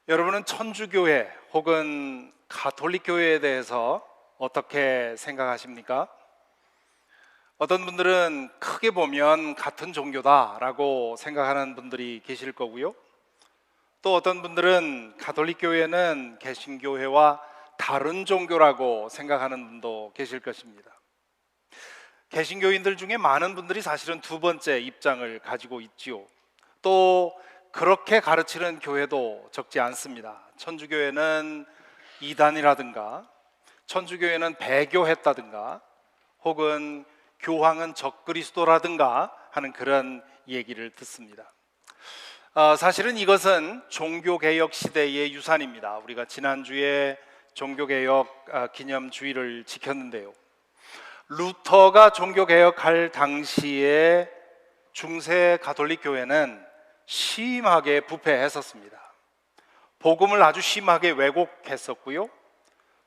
여러분은 천주교회 혹은 가톨릭 교회에 대해서 어떻게 생각하십니까? 어떤 분들은 크게 보면 같은 종교다라고 생각하는 분들이 계실 거고요. 또 어떤 분들은 가톨릭 교회는 개신교회와 다른 종교라고 생각하는 분도 계실 것입니다. 개신교인들 중에 많은 분들이 사실은 두 번째 입장을 가지고 있지요. 또 그렇게 가르치는 교회도 적지 않습니다. 천주교회는 이단이라든가 천주교회는 배교했다든가 혹은 교황은 적그리스도라든가 하는 그런 얘기를 듣습니다. 사실은 이것은 종교개혁 시대의 유산입니다. 우리가 지난주에 종교개혁 기념주의를 지켰는데요. 루터가 종교개혁할 당시에 중세 가톨릭 교회는 심하게 부패했었습니다. 복음을 아주 심하게 왜곡했었고요.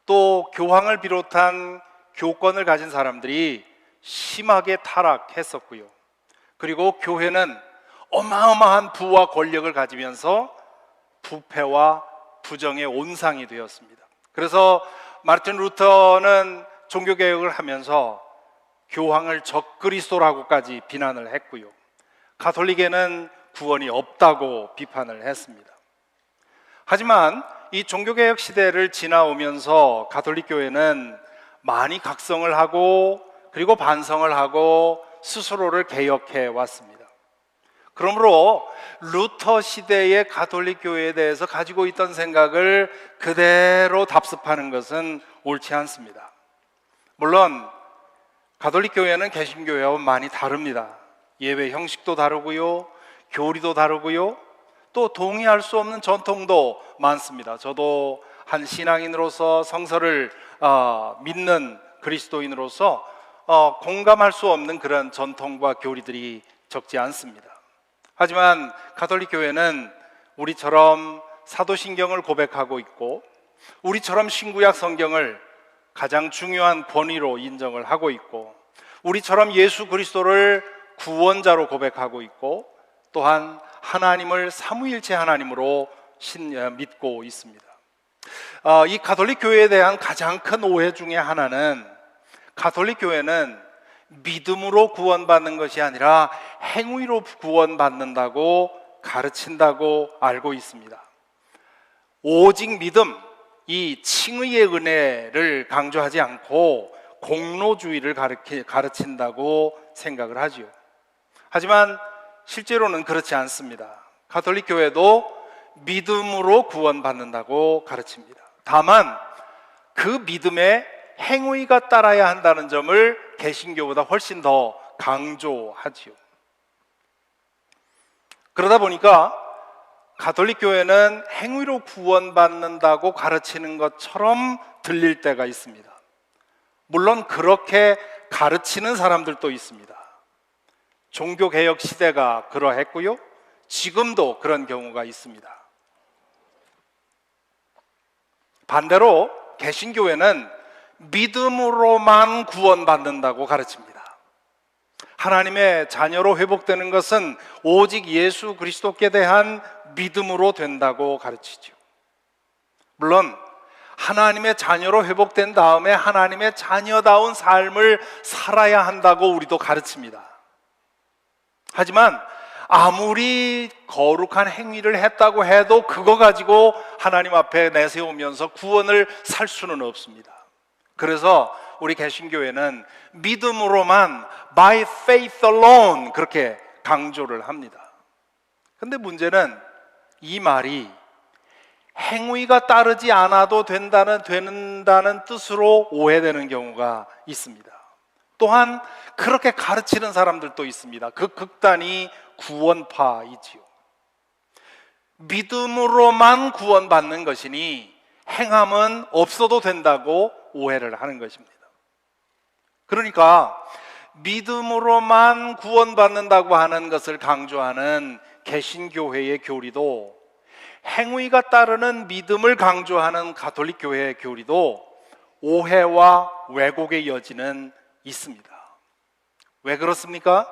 또 교황을 비롯한 교권을 가진 사람들이 심하게 타락했었고요. 그리고 교회는 어마어마한 부와 권력을 가지면서 부패와 부정의 온상이 되었습니다. 그래서 마르틴 루터는 종교개혁을 하면서 교황을 적그리스도라고까지 비난을 했고요. 가톨릭에는 구원이 없다고 비판을 했습니다. 하지만 이 종교개혁 시대를 지나오면서 가톨릭 교회는 많이 각성을 하고 그리고 반성을 하고 스스로를 개혁해 왔습니다. 그러므로 루터 시대의 가톨릭 교회에 대해서 가지고 있던 생각을 그대로 답습하는 것은 옳지 않습니다. 물론 가톨릭 교회는 개신교회와 많이 다릅니다. 예배 형식도 다르고요, 교리도 다르고요, 또 동의할 수 없는 전통도 많습니다. 저도 한 신앙인으로서 성서를 믿는 그리스도인으로서 공감할 수 없는 그런 전통과 교리들이 적지 않습니다. 하지만 가톨릭 교회는 우리처럼 사도신경을 고백하고 있고 우리처럼 신구약 성경을 가장 중요한 권위로 인정을 하고 있고 우리처럼 예수 그리스도를 구원자로 고백하고 있고 또한 하나님을 삼위일체 하나님으로 믿고 있습니다. 이 가톨릭 교회에 대한 가장 큰 오해 중에 하나는 가톨릭 교회는 믿음으로 구원받는 것이 아니라 행위로 구원받는다고 가르친다고 알고 있습니다. 오직 믿음, 이 칭의의 은혜를 강조하지 않고 공로주의를 가르친다고 생각을 하지요. 하지만 실제로는 그렇지 않습니다. 가톨릭 교회도 믿음으로 구원받는다고 가르칩니다. 다만 그 믿음에 행위가 따라야 한다는 점을 개신교보다 훨씬 더 강조하지요. 그러다 보니까 가톨릭 교회는 행위로 구원받는다고 가르치는 것처럼 들릴 때가 있습니다. 물론 그렇게 가르치는 사람들도 있습니다. 종교개혁 시대가 그러했고요, 지금도 그런 경우가 있습니다. 반대로 개신교회는 믿음으로만 구원받는다고 가르칩니다. 하나님의 자녀로 회복되는 것은 오직 예수 그리스도께 대한 믿음으로 된다고 가르치죠. 물론 하나님의 자녀로 회복된 다음에 하나님의 자녀다운 삶을 살아야 한다고 우리도 가르칩니다. 하지만 아무리 거룩한 행위를 했다고 해도 그거 가지고 하나님 앞에 내세우면서 구원을 살 수는 없습니다. 그래서 우리 개신교회는 믿음으로만 by faith alone 그렇게 강조를 합니다. 근데 문제는 이 말이 행위가 따르지 않아도 된다는 뜻으로 오해되는 경우가 있습니다. 또한 그렇게 가르치는 사람들도 있습니다. 그 극단이 구원파이지요. 믿음으로만 구원받는 것이니 행함은 없어도 된다고 오해를 하는 것입니다. 그러니까 믿음으로만 구원받는다고 하는 것을 강조하는 개신교회의 교리도 행위가 따르는 믿음을 강조하는 가톨릭 교회의 교리도 오해와 왜곡의 여지는 있습니다. 왜 그렇습니까?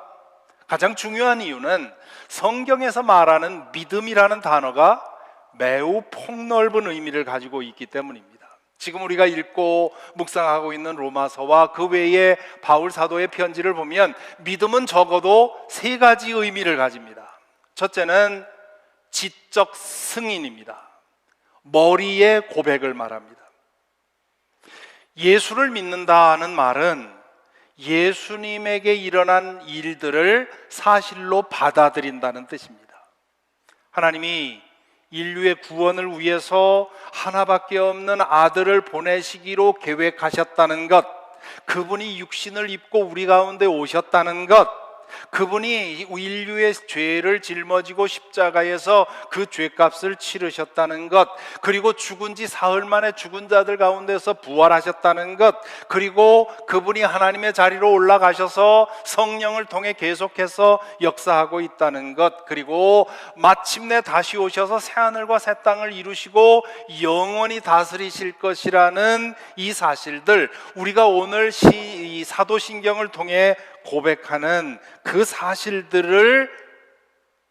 가장 중요한 이유는 성경에서 말하는 믿음이라는 단어가 매우 폭넓은 의미를 가지고 있기 때문입니다. 지금 우리가 읽고 묵상하고 있는 로마서와 그 외에 바울 사도의 편지를 보면 믿음은 적어도 세 가지 의미를 가집니다. 첫째는 지적 승인입니다. 머리의 고백을 말합니다. 예수를 믿는다는 말은 예수님에게 일어난 일들을 사실로 받아들인다는 뜻입니다. 하나님이 인류의 구원을 위해서 하나밖에 없는 아들을 보내시기로 계획하셨다는 것, 그분이 육신을 입고 우리 가운데 오셨다는 것, 그분이 인류의 죄를 짊어지고 십자가에서 그 죄값을 치르셨다는 것, 그리고 죽은 지 사흘 만에 죽은 자들 가운데서 부활하셨다는 것, 그리고 그분이 하나님의 자리로 올라가셔서 성령을 통해 계속해서 역사하고 있다는 것, 그리고 마침내 다시 오셔서 새하늘과 새 땅을 이루시고 영원히 다스리실 것이라는 이 사실들, 우리가 오늘 이 사도신경을 통해 고백하는 그 사실들을,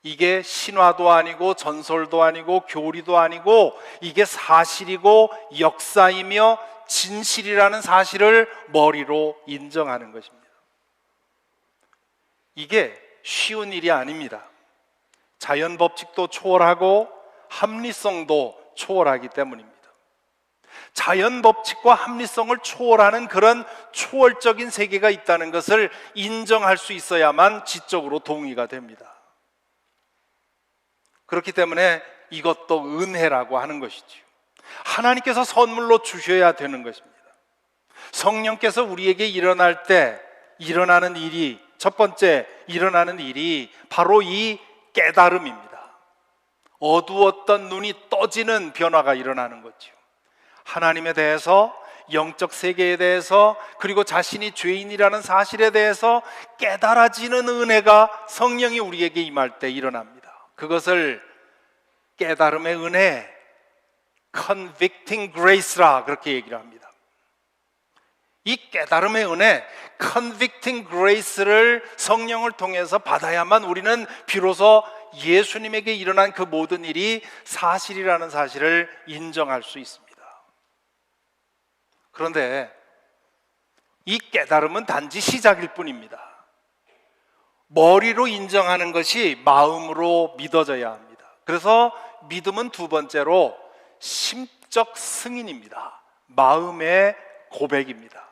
이게 신화도 아니고 전설도 아니고 교리도 아니고 이게 사실이고 역사이며 진실이라는 사실을 머리로 인정하는 것입니다. 이게 쉬운 일이 아닙니다. 자연 법칙도 초월하고 합리성도 초월하기 때문입니다. 자연 법칙과 합리성을 초월하는 그런 초월적인 세계가 있다는 것을 인정할 수 있어야만 지적으로 동의가 됩니다. 그렇기 때문에 이것도 은혜라고 하는 것이죠. 하나님께서 선물로 주셔야 되는 것입니다. 성령께서 우리에게 일어날 때 일어나는 일이, 첫 번째 일어나는 일이 바로 이 깨달음입니다. 어두웠던 눈이 떠지는 변화가 일어나는 거죠. 하나님에 대해서, 영적 세계에 대해서, 그리고 자신이 죄인이라는 사실에 대해서 깨달아지는 은혜가 성령이 우리에게 임할 때 일어납니다. 그것을 깨달음의 은혜, convicting grace라 그렇게 얘기를 합니다. 이 깨달음의 은혜, convicting grace를 성령을 통해서 받아야만 우리는 비로소 예수님에게 일어난 그 모든 일이 사실이라는 사실을 인정할 수 있습니다. 그런데 이 깨달음은 단지 시작일 뿐입니다. 머리로 인정하는 것이 마음으로 믿어져야 합니다. 그래서 믿음은 두 번째로 심적 승인입니다. 마음의 고백입니다.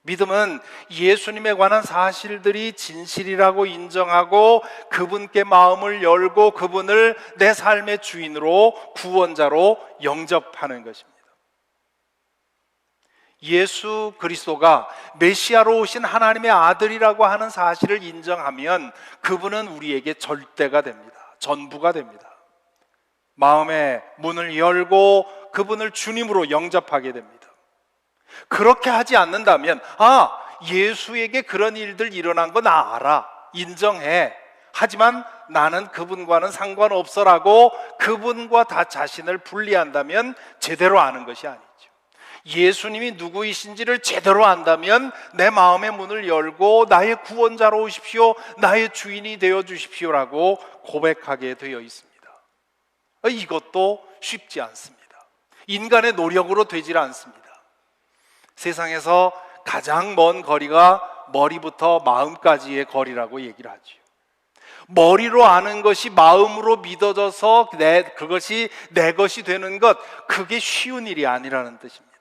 믿음은 예수님에 관한 사실들이 진실이라고 인정하고 그분께 마음을 열고 그분을 내 삶의 주인으로, 구원자로 영접하는 것입니다. 예수 그리스도가 메시아로 오신 하나님의 아들이라고 하는 사실을 인정하면 그분은 우리에게 절대가 됩니다. 전부가 됩니다. 마음의 문을 열고 그분을 주님으로 영접하게 됩니다. 그렇게 하지 않는다면, 예수에게 그런 일들 일어난 거 나 알아, 인정해, 하지만 나는 그분과는 상관없어라고 그분과 다 자신을 분리한다면 제대로 아는 것이 아니죠. 예수님이 누구이신지를 제대로 안다면 내 마음의 문을 열고 나의 구원자로 오십시오, 나의 주인이 되어 주십시오라고 고백하게 되어 있습니다. 이것도 쉽지 않습니다. 인간의 노력으로 되질 않습니다. 세상에서 가장 먼 거리가 머리부터 마음까지의 거리라고 얘기를 하죠. 머리로 아는 것이 마음으로 믿어져서 그것이 내 것이 되는 것, 그게 쉬운 일이 아니라는 뜻입니다.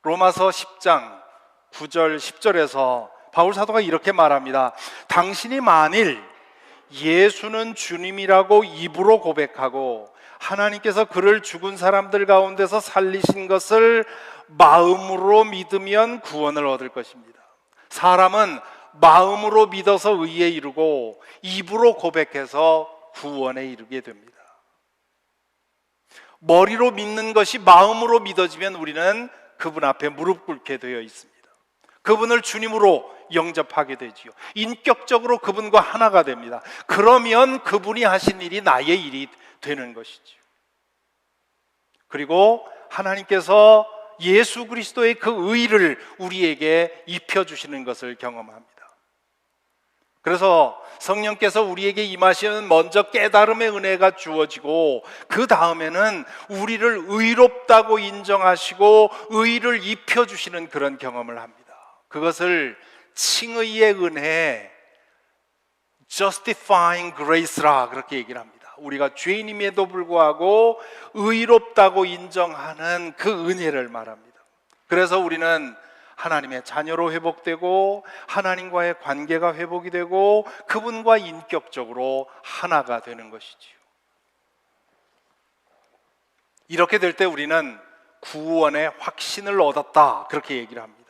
로마서 10장 9절 10절에서 바울 사도가 이렇게 말합니다. 당신이 만일 예수는 주님이라고 입으로 고백하고 하나님께서 그를 죽은 사람들 가운데서 살리신 것을 마음으로 믿으면 구원을 얻을 것입니다. 사람은 마음으로 믿어서 의에 이르고 입으로 고백해서 구원에 이르게 됩니다. 머리로 믿는 것이 마음으로 믿어지면 우리는 그분 앞에 무릎 꿇게 되어 있습니다. 그분을 주님으로 영접하게 되지요. 인격적으로 그분과 하나가 됩니다. 그러면 그분이 하신 일이 나의 일이 되는 것이죠. 그리고 하나님께서 예수 그리스도의 그 의를 우리에게 입혀주시는 것을 경험합니다. 그래서 성령께서 우리에게 임하시면 먼저 깨달음의 은혜가 주어지고 그 다음에는 우리를 의롭다고 인정하시고 의를 입혀주시는 그런 경험을 합니다. 그것을 칭의의 은혜, justifying grace라 그렇게 얘기를 합니다. 우리가 죄인임에도 불구하고 의롭다고 인정하는 그 은혜를 말합니다. 그래서 우리는 하나님의 자녀로 회복되고 하나님과의 관계가 회복이 되고 그분과 인격적으로 하나가 되는 것이지요. 이렇게 될 때 우리는 구원의 확신을 얻었다 그렇게 얘기를 합니다.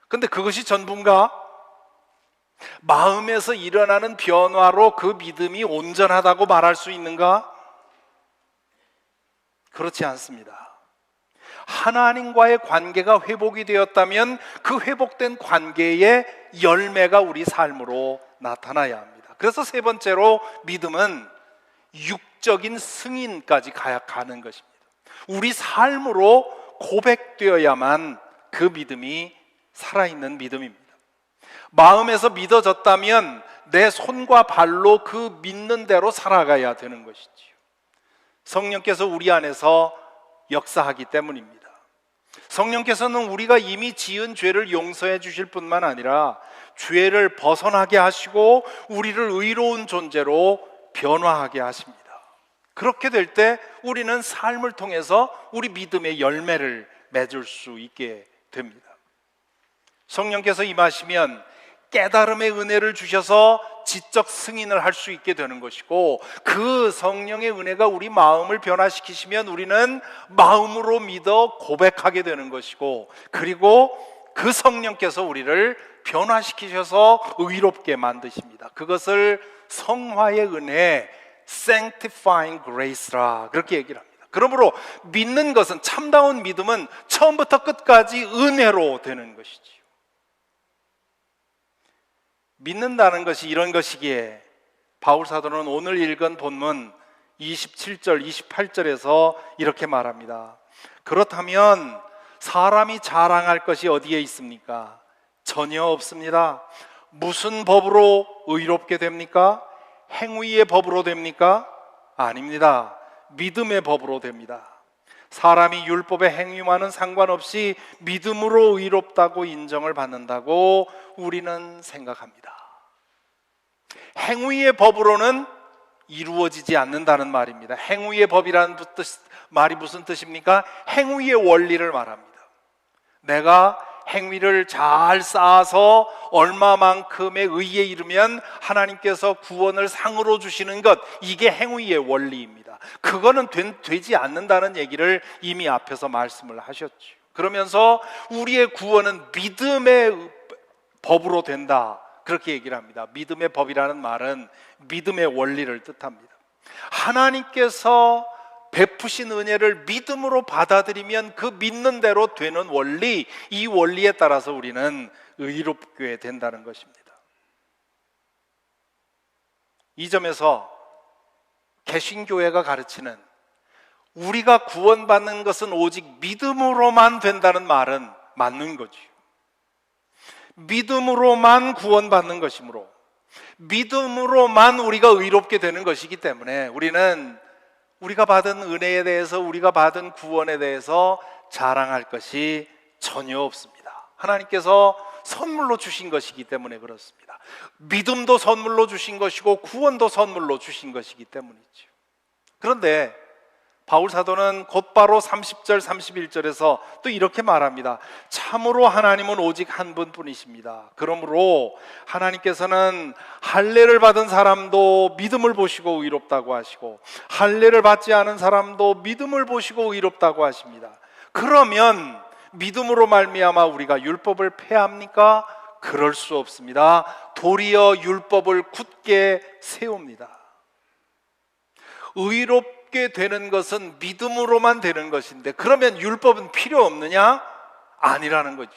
근데 그것이 전부인가? 마음에서 일어나는 변화로 그 믿음이 온전하다고 말할 수 있는가? 그렇지 않습니다. 하나님과의 관계가 회복이 되었다면 그 회복된 관계의 열매가 우리 삶으로 나타나야 합니다. 그래서 세 번째로 믿음은 육적인 승인까지 가는 것입니다. 우리 삶으로 고백되어야만 그 믿음이 살아있는 믿음입니다. 마음에서 믿어졌다면 내 손과 발로 그 믿는 대로 살아가야 되는 것이지요. 성령께서 우리 안에서 역사하기 때문입니다. 성령께서는 우리가 이미 지은 죄를 용서해 주실 뿐만 아니라 죄를 벗어나게 하시고 우리를 의로운 존재로 변화하게 하십니다. 그렇게 될 때 우리는 삶을 통해서 우리 믿음의 열매를 맺을 수 있게 됩니다. 성령께서 임하시면 깨달음의 은혜를 주셔서 지적 승인을 할 수 있게 되는 것이고 그 성령의 은혜가 우리 마음을 변화시키시면 우리는 마음으로 믿어 고백하게 되는 것이고 그리고 그 성령께서 우리를 변화시키셔서 의롭게 만드십니다. 그것을 성화의 은혜, sanctifying grace라 그렇게 얘기를 합니다. 그러므로 믿는 것은 참다운 믿음은 처음부터 끝까지 은혜로 되는 것이지요. 믿는다는 것이 이런 것이기에 바울 사도는 오늘 읽은 본문 27절, 28절에서 이렇게 말합니다. 그렇다면 사람이 자랑할 것이 어디에 있습니까? 전혀 없습니다. 무슨 법으로 의롭게 됩니까? 행위의 법으로 됩니까? 아닙니다. 믿음의 법으로 됩니다. 사람이 율법의 행위와는 상관없이 믿음으로 의롭다고 인정을 받는다고 우리는 생각합니다. 행위의 법으로는 이루어지지 않는다는 말입니다. 행위의 법이라는 말이 무슨 뜻입니까? 행위의 원리를 말합니다. 내가 행위를 잘 쌓아서 얼마만큼의 의에 이르면 하나님께서 구원을 상으로 주시는 것, 이게 행위의 원리입니다. 그거는 되지 않는다는 얘기를 이미 앞에서 말씀을 하셨죠. 그러면서 우리의 구원은 믿음의 법으로 된다 그렇게 얘기를 합니다. 믿음의 법이라는 말은 믿음의 원리를 뜻합니다. 하나님께서 베푸신 은혜를 믿음으로 받아들이면 그 믿는 대로 되는 원리, 이 원리에 따라서 우리는 의롭게 된다는 것입니다. 이 점에서 개신교회가 가르치는 우리가 구원받는 것은 오직 믿음으로만 된다는 말은 맞는 거죠. 믿음으로만 구원받는 것이므로 믿음으로만 우리가 의롭게 되는 것이기 때문에 우리는 우리가 받은 은혜에 대해서, 우리가 받은 구원에 대해서 자랑할 것이 전혀 없습니다. 하나님께서 선물로 주신 것이기 때문에 그렇습니다. 믿음도 선물로 주신 것이고 구원도 선물로 주신 것이기 때문이죠. 그런데 바울 사도는 곧바로 30절 31절에서 또 이렇게 말합니다. 참으로 하나님은 오직 한 분뿐이십니다. 그러므로 하나님께서는 할례를 받은 사람도 믿음을 보시고 의롭다고 하시고 할례를 받지 않은 사람도 믿음을 보시고 의롭다고 하십니다. 그러면 믿음으로 말미암아 우리가 율법을 폐합니까? 그럴 수 없습니다. 도리어 율법을 굳게 세웁니다. 의롭게 되는 것은 믿음으로만 되는 것인데 그러면 율법은 필요 없느냐? 아니라는 거죠.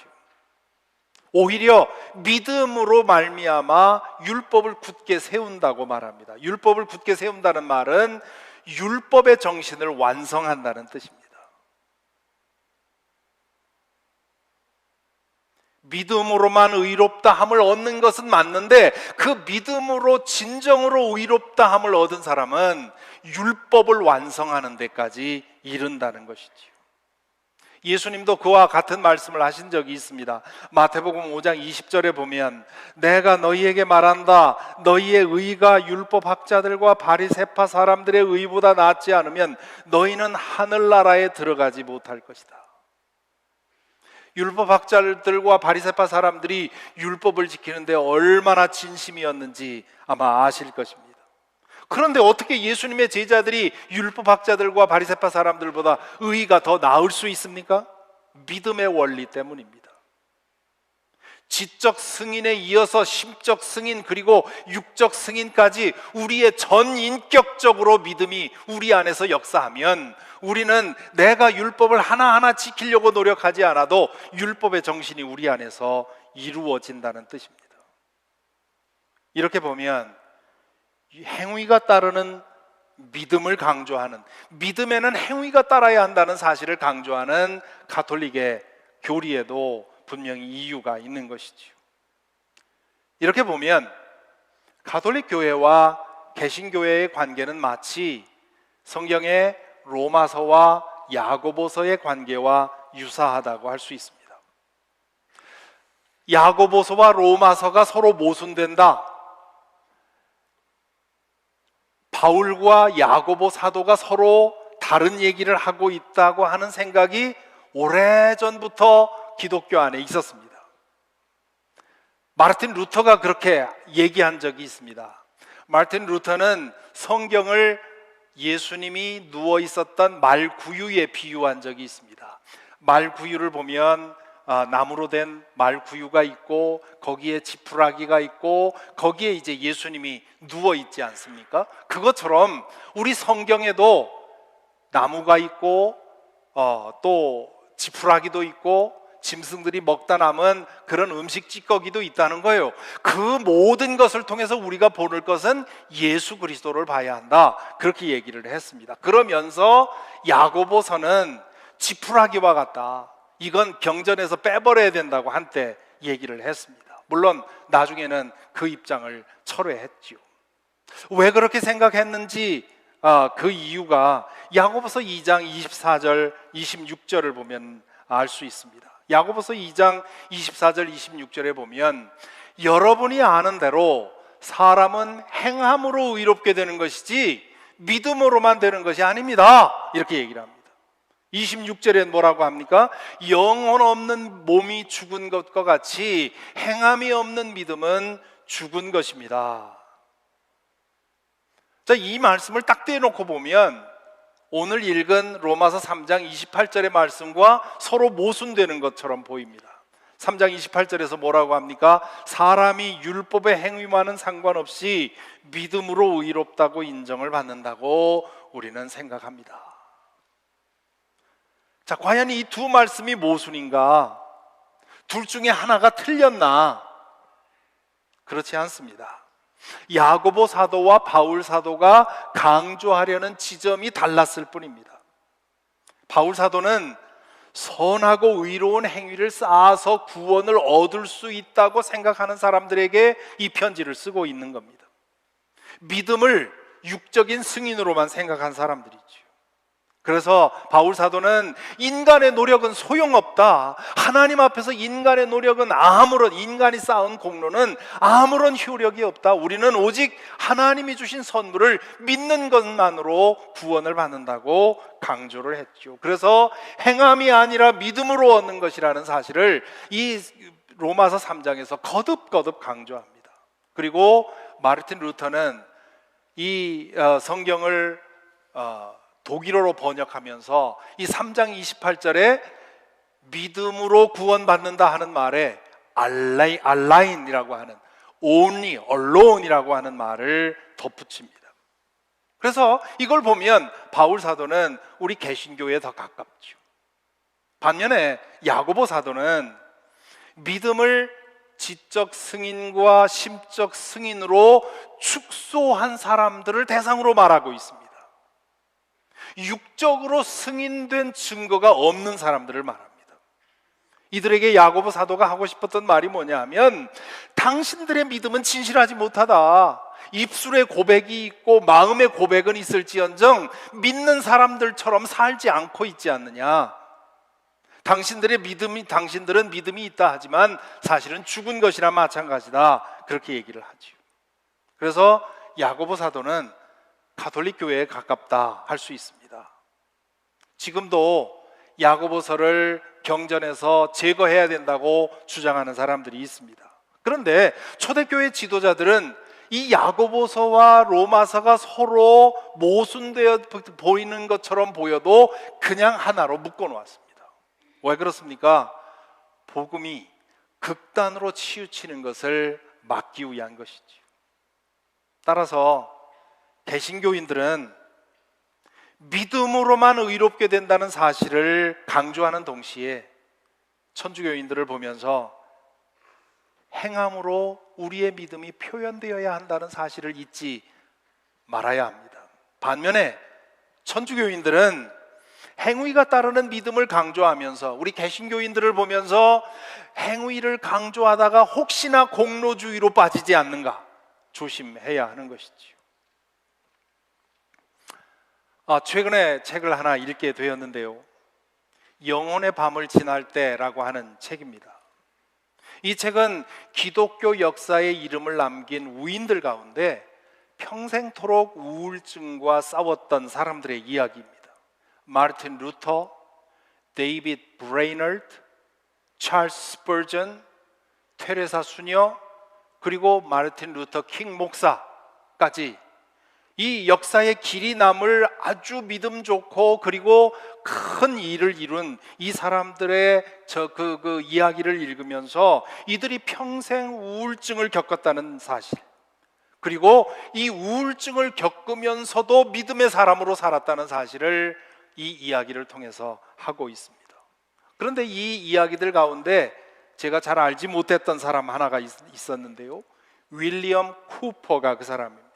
오히려 믿음으로 말미암아 율법을 굳게 세운다고 말합니다. 율법을 굳게 세운다는 말은 율법의 정신을 완성한다는 뜻입니다. 믿음으로만 의롭다 함을 얻는 것은 맞는데 그 믿음으로 진정으로 의롭다 함을 얻은 사람은 율법을 완성하는 데까지 이른다는 것이지요. 예수님도 그와 같은 말씀을 하신 적이 있습니다. 마태복음 5장 20절에 보면 내가 너희에게 말한다. 너희의 의가 율법학자들과 바리새파 사람들의 의보다 낫지 않으면 너희는 하늘나라에 들어가지 못할 것이다. 율법학자들과 바리새파 사람들이 율법을 지키는데 얼마나 진심이었는지 아마 아실 것입니다. 그런데 어떻게 예수님의 제자들이 율법학자들과 바리새파 사람들보다 의가 더 나을 수 있습니까? 믿음의 원리 때문입니다. 지적 승인에 이어서 심적 승인 그리고 육적 승인까지 우리의 전인격적으로 믿음이 우리 안에서 역사하면 우리는 내가 율법을 하나하나 지키려고 노력하지 않아도 율법의 정신이 우리 안에서 이루어진다는 뜻입니다. 이렇게 보면 행위가 따르는 믿음을 강조하는, 믿음에는 행위가 따라야 한다는 사실을 강조하는 가톨릭의 교리에도 분명히 이유가 있는 것이지요. 이렇게 보면 가톨릭 교회와 개신교회의 관계는 마치 성경의 로마서와 야고보서의 관계와 유사하다고 할 수 있습니다. 야고보서와 로마서가 서로 모순된다. 바울과 야고보 사도가 서로 다른 얘기를 하고 있다고 하는 생각이 오래전부터 기독교 안에 있었습니다. 마르틴 루터가 그렇게 얘기한 적이 있습니다. 마르틴 루터는 성경을 예수님이 누워 있었던 말구유에 비유한 적이 있습니다. 말구유를 보면 나무로 된 말구유가 있고 거기에 지푸라기가 있고 거기에 이제 예수님이 누워 있지 않습니까? 그것처럼 우리 성경에도 나무가 있고 또 지푸라기도 있고 짐승들이 먹다 남은 그런 음식 찌꺼기도 있다는 거예요. 그 모든 것을 통해서 우리가 보는 것은 예수 그리스도를 봐야 한다. 그렇게 얘기를 했습니다. 그러면서 야고보서는 지푸라기와 같다. 이건 경전에서 빼버려야 된다고 한때 얘기를 했습니다. 물론 나중에는 그 입장을 철회했지요. 왜 그렇게 생각했는지 그 이유가 야고보서 2장 24절 26절을 보면 알 수 있습니다. 야고보서 2장 24절 26절에 보면 여러분이 아는 대로 사람은 행함으로 의롭게 되는 것이지 믿음으로만 되는 것이 아닙니다. 이렇게 얘기를 합니다. 26절에 뭐라고 합니까? 영혼 없는 몸이 죽은 것과 같이 행함이 없는 믿음은 죽은 것입니다. 자, 이 말씀을 딱 떼놓고 보면 오늘 읽은 로마서 3장 28절의 말씀과 서로 모순되는 것처럼 보입니다. 3장 28절에서 뭐라고 합니까? 사람이 율법의 행위와는 상관없이 믿음으로 의롭다고 인정을 받는다고 우리는 생각합니다. 자, 과연 이 두 말씀이 모순인가? 둘 중에 하나가 틀렸나? 그렇지 않습니다. 야고보 사도와 바울 사도가 강조하려는 지점이 달랐을 뿐입니다. 바울 사도는 선하고 의로운 행위를 쌓아서 구원을 얻을 수 있다고 생각하는 사람들에게 이 편지를 쓰고 있는 겁니다. 믿음을 육적인 승인으로만 생각한 사람들이죠. 그래서 바울 사도는 인간의 노력은 소용없다. 하나님 앞에서 인간의 노력은 인간이 쌓은 공로는 아무런 효력이 없다. 우리는 오직 하나님이 주신 선물을 믿는 것만으로 구원을 받는다고 강조를 했죠. 그래서 행함이 아니라 믿음으로 얻는 것이라는 사실을 이 로마서 3장에서 거듭거듭 강조합니다. 그리고 마르틴 루터는 이 성경을 독일어로 번역하면서 이 3장 28절에 믿음으로 구원받는다 하는 말에 알라인이라고 하는 only, alone이라고 하는 말을 덧붙입니다. 그래서 이걸 보면 바울 사도는 우리 개신교에 더 가깝죠. 반면에 야고보 사도는 믿음을 지적 승인과 심적 승인으로 축소한 사람들을 대상으로 말하고 있습니다. 육적으로 승인된 증거가 없는 사람들을 말합니다. 이들에게 야고보 사도가 하고 싶었던 말이 뭐냐면, 당신들의 믿음은 진실하지 못하다. 입술에 고백이 있고 마음의 고백은 있을지언정 믿는 사람들처럼 살지 않고 있지 않느냐. 당신들은 믿음이 있다 하지만 사실은 죽은 것이나 마찬가지다. 그렇게 얘기를 하죠. 그래서 야고보 사도는 가톨릭 교회에 가깝다 할 수 있습니다. 지금도 야고보서를 경전에서 제거해야 된다고 주장하는 사람들이 있습니다. 그런데 초대교회 지도자들은 이 야고보서와 로마서가 서로 모순되어 보이는 것처럼 보여도 그냥 하나로 묶어 놓았습니다. 왜 그렇습니까? 복음이 극단으로 치우치는 것을 막기 위한 것이죠. 따라서 개신교인들은 믿음으로만 의롭게 된다는 사실을 강조하는 동시에 천주교인들을 보면서 행함으로 우리의 믿음이 표현되어야 한다는 사실을 잊지 말아야 합니다. 반면에 천주교인들은 행위가 따르는 믿음을 강조하면서 우리 개신교인들을 보면서 행위를 강조하다가 혹시나 공로주의로 빠지지 않는가 조심해야 하는 것이지요. 최근에 책을 하나 읽게 되었는데요, 영혼의 밤을 지날 때라고 하는 책입니다. 이 책은 기독교 역사에 이름을 남긴 우인들 가운데 평생토록 우울증과 싸웠던 사람들의 이야기입니다. 마르틴 루터, 데이빗 브레이너드, 찰스 스퍼전, 테레사 수녀, 그리고 마르틴 루터 킹 목사까지 이 역사의 길이 남을 아주 믿음 좋고 그리고 큰 일을 이룬 이 사람들의 그 이야기를 읽으면서 이들이 평생 우울증을 겪었다는 사실, 그리고 이 우울증을 겪으면서도 믿음의 사람으로 살았다는 사실을 이 이야기를 통해서 하고 있습니다. 그런데 이 이야기들 가운데 제가 잘 알지 못했던 사람 하나가 있었는데요, 윌리엄 쿠퍼가 그 사람입니다.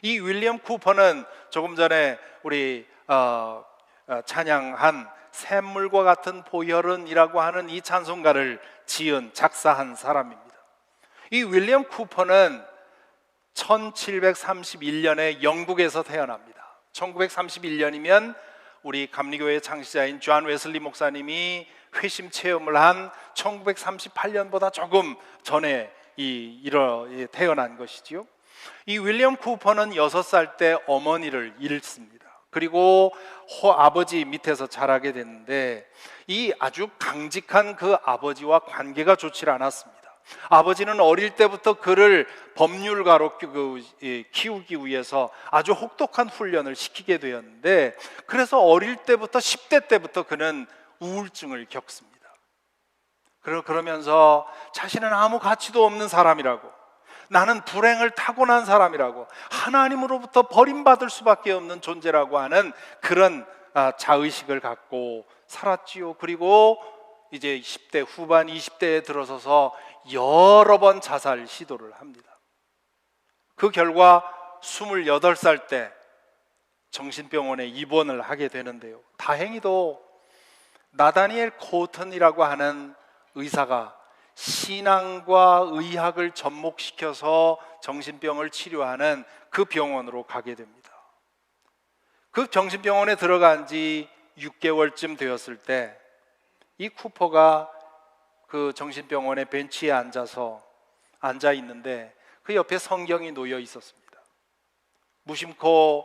이 윌리엄 쿠퍼는 조금 전에 우리 찬양한 샘물과 같은 보혈은이라고 하는 이 찬송가를 작사한 사람입니다. 이 윌리엄 쿠퍼는 1731년에 영국에서 태어납니다. 1931년이면 우리 감리교회 창시자인 존 웨슬리 목사님이 회심 체험을 한 1938년보다 조금 전에 태어난 것이지요. 이 윌리엄 쿠퍼는 6살 때 어머니를 잃습니다. 그리고 아버지 밑에서 자라게 됐는데 이 아주 강직한 그 아버지와 관계가 좋지 않았습니다. 아버지는 어릴 때부터 그를 법률가로 키우기 위해서 아주 혹독한 훈련을 시키게 되었는데, 그래서 어릴 때부터 10대 때부터 그는 우울증을 겪습니다. 그러면서 자신은 아무 가치도 없는 사람이라고, 나는 불행을 타고난 사람이라고, 하나님으로부터 버림받을 수밖에 없는 존재라고 하는 그런 자의식을 갖고 살았지요. 그리고 이제 10대 후반 20대에 들어서서 여러 번 자살 시도를 합니다. 그 결과 28살 때 정신병원에 입원을 하게 되는데요, 다행히도 나다니엘 코튼이라고 하는 의사가 신앙과 의학을 접목시켜서 정신병을 치료하는 그 병원으로 가게 됩니다. 그 정신병원에 들어간 지 6개월쯤 되었을 때 이 쿠퍼가 그 정신병원의 벤치에 앉아 있는데 그 옆에 성경이 놓여 있었습니다. 무심코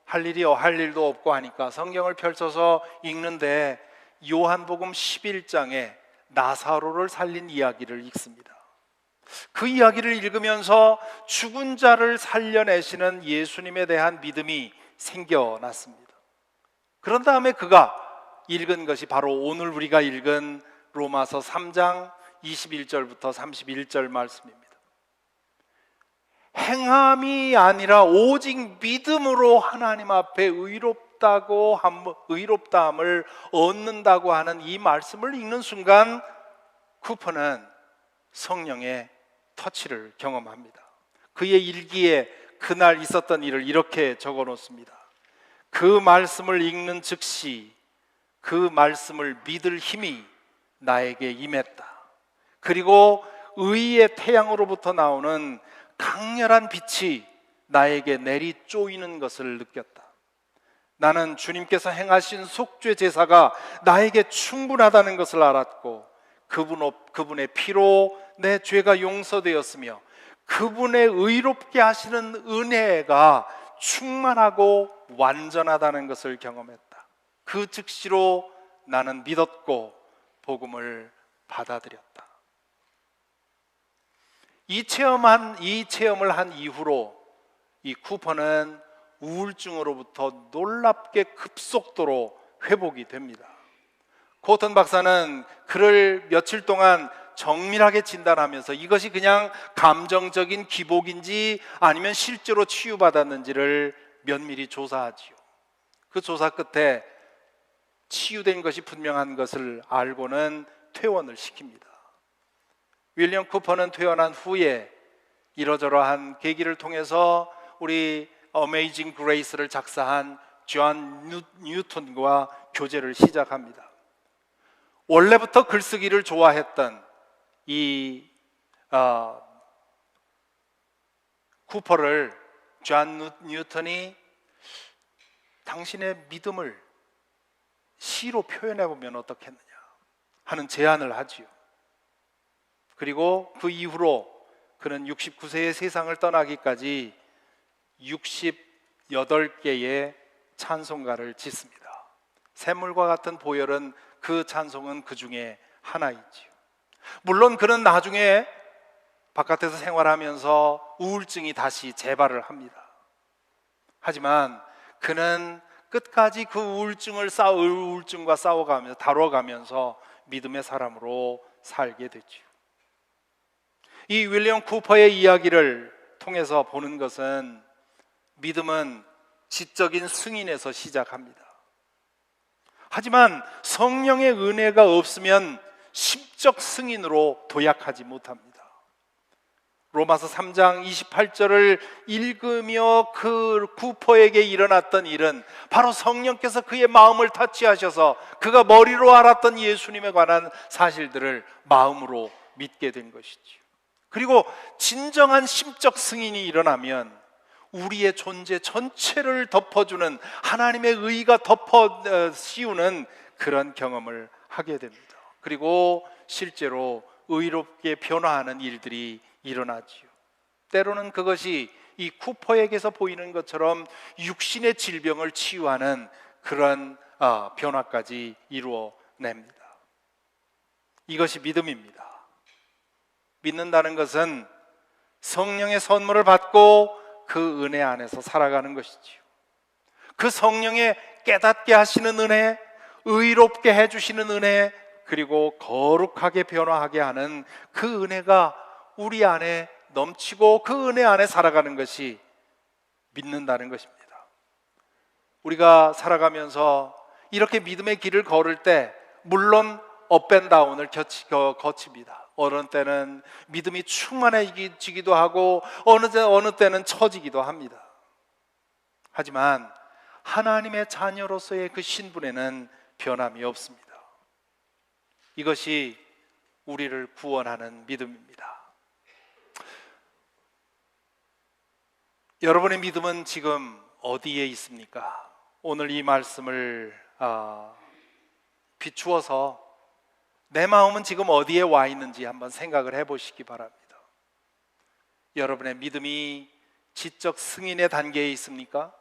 할 일도 없고 하니까 성경을 펼쳐서 읽는데 요한복음 11장에 나사로를 살린 이야기를 읽습니다. 그 이야기를 읽으면서 죽은 자를 살려내시는 예수님에 대한 믿음이 생겨났습니다. 그런 다음에 그가 읽은 것이 바로 오늘 우리가 읽은 로마서 3장 21절부터 31절 말씀입니다. 행함이 아니라 오직 믿음으로 하나님 앞에 의롭다함을 얻는다고 하는 이 말씀을 읽는 순간 쿠퍼는 성령의 터치를 경험합니다. 그의 일기에 그날 있었던 일을 이렇게 적어 놓습니다. 그 말씀을 읽는 즉시 그 말씀을 믿을 힘이 나에게 임했다. 그리고 의의 태양으로부터 나오는 강렬한 빛이 나에게 내리 쪼이는 것을 느꼈다. 나는 주님께서 행하신 속죄 제사가 나에게 충분하다는 것을 알았고, 그분의 피로 내 죄가 용서되었으며 그분의 의롭게 하시는 은혜가 충만하고 완전하다는 것을 경험했다. 그 즉시로 나는 믿었고 복음을 받아들였다. 이 체험을 한 이후로 이 쿠퍼는 우울증으로부터 놀랍게 급속도로 회복이 됩니다. 코튼 박사는 그를 며칠 동안 정밀하게 진단하면서 이것이 그냥 감정적인 기복인지 아니면 실제로 치유받았는지를 면밀히 조사하지요. 그 조사 끝에 치유된 것이 분명한 것을 알고는 퇴원을 시킵니다. 윌리엄 쿠퍼는 퇴원한 후에 이러저러한 계기를 통해서 우리 어메이징 그레이스를 작사한 존 뉴턴과 교제를 시작합니다. 원래부터 글쓰기를 좋아했던 이 쿠퍼를 존 뉴턴이 당신의 믿음을 시로 표현해 보면 어떻겠느냐 하는 제안을 하지요. 그리고 그 이후로 그는 69세의 세상을 떠나기까지 68개의 찬송가를 짓습니다. 샘물과 같은 보혈은 그 찬송은 그 중에 하나이지요. 물론 그는 나중에 바깥에서 생활하면서 우울증이 다시 재발을 합니다. 하지만 그는 끝까지 그 우울증과 싸워가면서 다뤄가면서 믿음의 사람으로 살게 되죠. 이 윌리엄 쿠퍼의 이야기를 통해서 보는 것은 믿음은 지적인 승인에서 시작합니다. 하지만 성령의 은혜가 없으면 심적 승인으로 도약하지 못합니다. 로마서 3장 28절을 읽으며 그 쿠퍼에게 일어났던 일은 바로 성령께서 그의 마음을 터치하셔서 그가 머리로 알았던 예수님에 관한 사실들을 마음으로 믿게 된 것이죠. 그리고 진정한 심적 승인이 일어나면 우리의 존재 전체를 덮어주는 하나님의 의가 덮어 씌우는 그런 경험을 하게 됩니다. 그리고 실제로 의롭게 변화하는 일들이 일어나지요. 때로는 그것이 이 쿠퍼에게서 보이는 것처럼 육신의 질병을 치유하는 그런 변화까지 이루어냅니다. 이것이 믿음입니다. 믿는다는 것은 성령의 선물을 받고 그 은혜 안에서 살아가는 것이지요. 그 성령의 깨닫게 하시는 은혜, 의롭게 해주시는 은혜, 그리고 거룩하게 변화하게 하는 그 은혜가 우리 안에 넘치고 그 은혜 안에 살아가는 것이 믿는다는 것입니다. 우리가 살아가면서 이렇게 믿음의 길을 걸을 때 물론 업앤다운을 거칩니다. 어느 때는 믿음이 충만해지기도 하고 어느 때는 처지기도 합니다. 하지만 하나님의 자녀로서의 그 신분에는 변함이 없습니다. 이것이 우리를 구원하는 믿음입니다. 여러분의 믿음은 지금 어디에 있습니까? 오늘 이 말씀을 비추어서 내 마음은 지금 어디에 와 있는지 한번 생각을 해보시기 바랍니다. 여러분의 믿음이 지적 승인의 단계에 있습니까?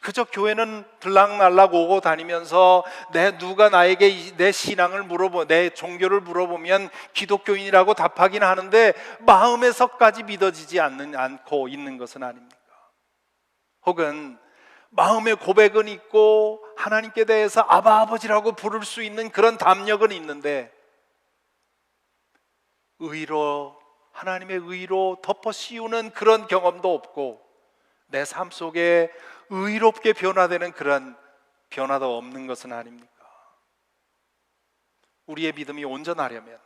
그저 교회는 들락날락 오고 다니면서 누가 나에게 내 신앙을 내 종교를 물어보면 기독교인이라고 답하긴 하는데 마음에서까지 믿어지지 않고 있는 것은 아닙니까? 혹은 마음의 고백은 있고 하나님께 대해서 아바 아버지라고 부를 수 있는 그런 담력은 있는데 하나님의 의로 덮어 씌우는 그런 경험도 없고 내 삶 속에 의롭게 변화되는 그런 변화도 없는 것은 아닙니까? 우리의 믿음이 온전하려면,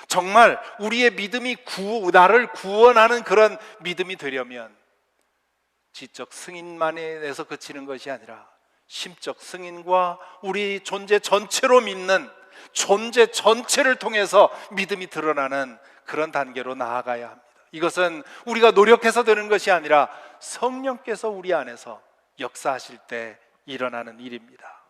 정말 우리의 믿음이 나를 구원하는 그런 믿음이 되려면 지적 승인만에서 그치는 것이 아니라 심적 승인과 우리 존재 전체로 믿는 존재 전체를 통해서 믿음이 드러나는 그런 단계로 나아가야 합니다. 이것은 우리가 노력해서 되는 것이 아니라 성령께서 우리 안에서 역사하실 때 일어나는 일입니다.